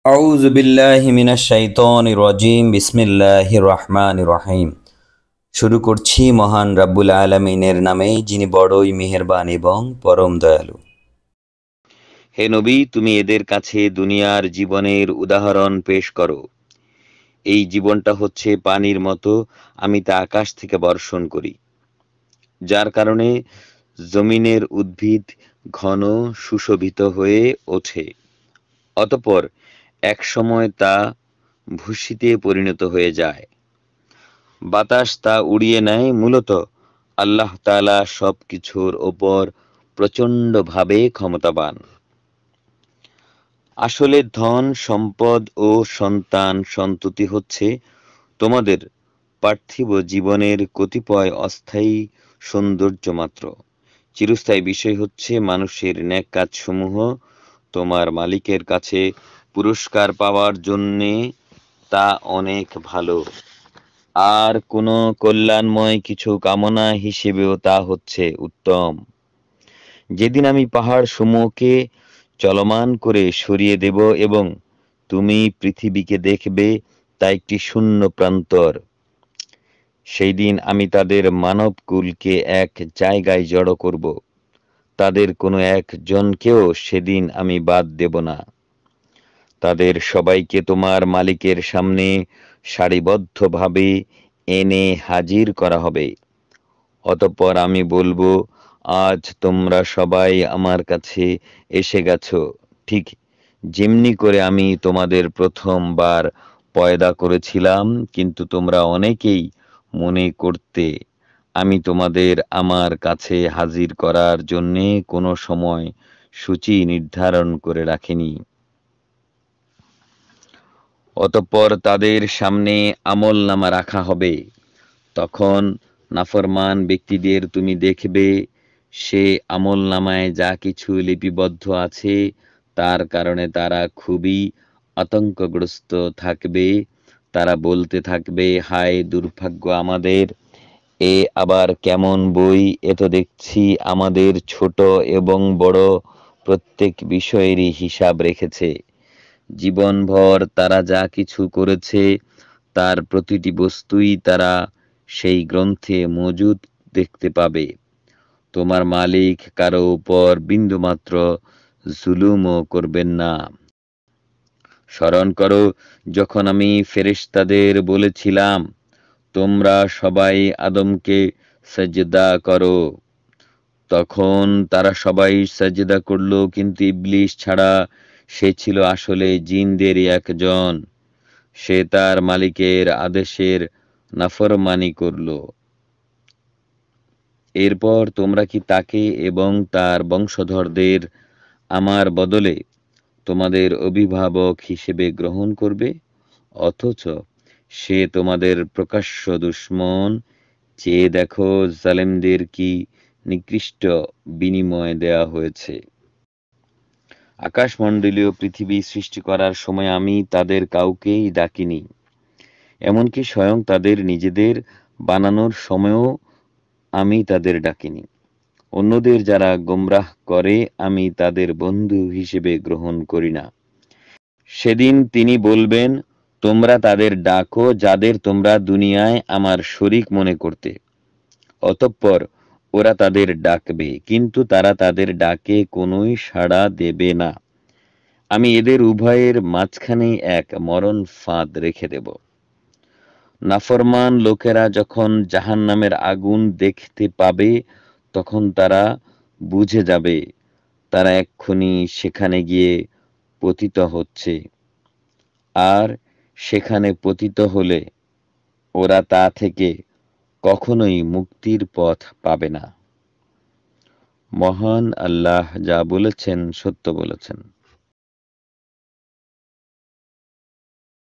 আউযু বিল্লাহি মিনাশ শাইতানির রাজিম। বিসমিল্লাহির রহমানির রহিম। শুরু করছি মহান রাব্বুল আলামিনের নামে, যিনি বড়ই মেহেরবান এবং পরম দয়ালু। হে নবী, তুমি এদের কাছে দুনিয়ার জীবনের উদাহরণ পেশ করো। এই জীবনটা হচ্ছে পানির মতো, আমি তা আকাশ থেকে বর্ষণ করি, যার কারণে জমিনের উদ্ভিদ ঘন সুশোভিত হয়ে ওঠে। অতঃপর এক সময় তা ভূষিতে পরিণত হয়ে যায়। বাতাস তা উড়িয়ে নেয়। মূলত আল্লাহ তাআলা সবকিছুর ওপর প্রচণ্ডভাবে ক্ষমতাবান। আসলে ধন সম্পদ ও সন্তান সন্ততি হচ্ছে তোমাদের পার্থিব জীবনের কতিপয় অস্থায়ী সৌন্দর্য মাত্র। চিরস্থায়ী বিষয় হচ্ছে মানুষের নেক কাজসমূহ তোমার মালিকের কাছে পুরস্কার পাওয়ার জন্যে তা অনেক ভালো। আর কোনো কল্যাণময় কিছু কামনা হিসেবেও তা হচ্ছে উত্তম। যেদিন আমি পাহাড় সমূহকে চলমান করে সরিয়ে দেব এবং তুমি পৃথিবীকে দেখবে তা একটি শূন্য প্রান্তর, সেই দিন আমি তাদের মানবকুলকে এক জায়গায় জড়ো করব। তাদের কোনো একজনকেও সেদিন আমি বাদ দেব না। তাদের সবাইকে তোমার মালিকের সামনে সারিবদ্ধভাবে এনে হাজির করা হবে। অতঃপর আমি বলবো, আজ তোমরা সবাই আমার কাছে এসে গেছো, ঠিক যেমনি করে আমি তোমাদের প্রথমবার পয়দা করেছিলাম, কিন্তু তোমরা অনেকেই মনে করতে আমি তোমাদের আমার কাছে হাজির করার জন্যে কোনো সময় সূচি নির্ধারণ করে রাখিনি। অতঃপর তাদের সামনে আমলনামা রাখা হবে। তখন নাফরমান ব্যক্তিদের তুমি দেখবে, সে আমলনামায় যা কিছু লিপিবদ্ধ আছে তার কারণে তারা খুবই আতঙ্কগ্রস্ত থাকবে। তারা বলতে থাকবে, হায় দুর্ভাগ্য আমাদের, এ আবার কেমন বই! এ তো দেখছি আমাদের ছোট এবং বড় প্রত্যেক বিষয়েরই হিসাব রেখেছে। জীবনভর তারা যা কিছু করেছে তার প্রতিটি বস্তুই তারা সেই গ্রন্থে মজুদ দেখতে পাবে। তোমার মালিক কারো উপর বিন্দুমাত্র জুলুমও করবেন না। স্মরণ করো, যখন আমি ফেরেশতাদের বলেছিলাম, তোমরা সবাই আদমকে সাজদা করো, তখন তারা সবাই সাজদা করল, কিন্তু ইবলিস ছাড়া, সে ছিল আসলে জিনদেরই একজন। সে তার মালিকের আদেশের নাফরমানি করল। এরপর তোমরা কি তাকে এবং তার বংশধরদের আমার বদলে তোমাদের অভিভাবক হিসেবে গ্রহণ করবে, অথচ সে তোমাদের প্রকাশ্য দুশমন? চেয়ে দেখো জালেমদের কি নিকৃষ্ট বিনিময় দেয়া হয়েছে। আকাশমণ্ডলীয় পৃথিবী সৃষ্টি করার সময় আমি তাদের কাউকেই ডাকিনি, এমনকি স্বয়ং তাদের নিজেদের বানানোর সময়ও আমি তাদের ডাকিনি। অন্যদের যারা গোমরাহ করে আমি তাদের বন্ধু হিসেবে গ্রহণ করি না। সেদিন তিনি বলবেন, তোমরা তাদের ডাকো যাদের তোমরা দুনিয়ায় আমার শরীক মনে করতে। অতঃপর ওরা তাদের ডাকবে, কিন্তু তারা তাদের ডাকে কোনোই সাড়া দেবে না। আমি এদের উভয়ের মাঝখানে এক মরণ ফাঁদ রেখে দেব। নাফরমান লোকেরা যখন জাহান্নামের আগুন দেখতে পাবে, তখন তারা বুঝে যাবে তারা এক্ষুনি সেখানে গিয়ে পতিত হচ্ছে, আর সেখানে পতিত হলে ওরা তা থেকে কখনোই মুক্তির পথ পাবে না। মহান আল্লাহ যা বলেছেন সত্য বলেছেন।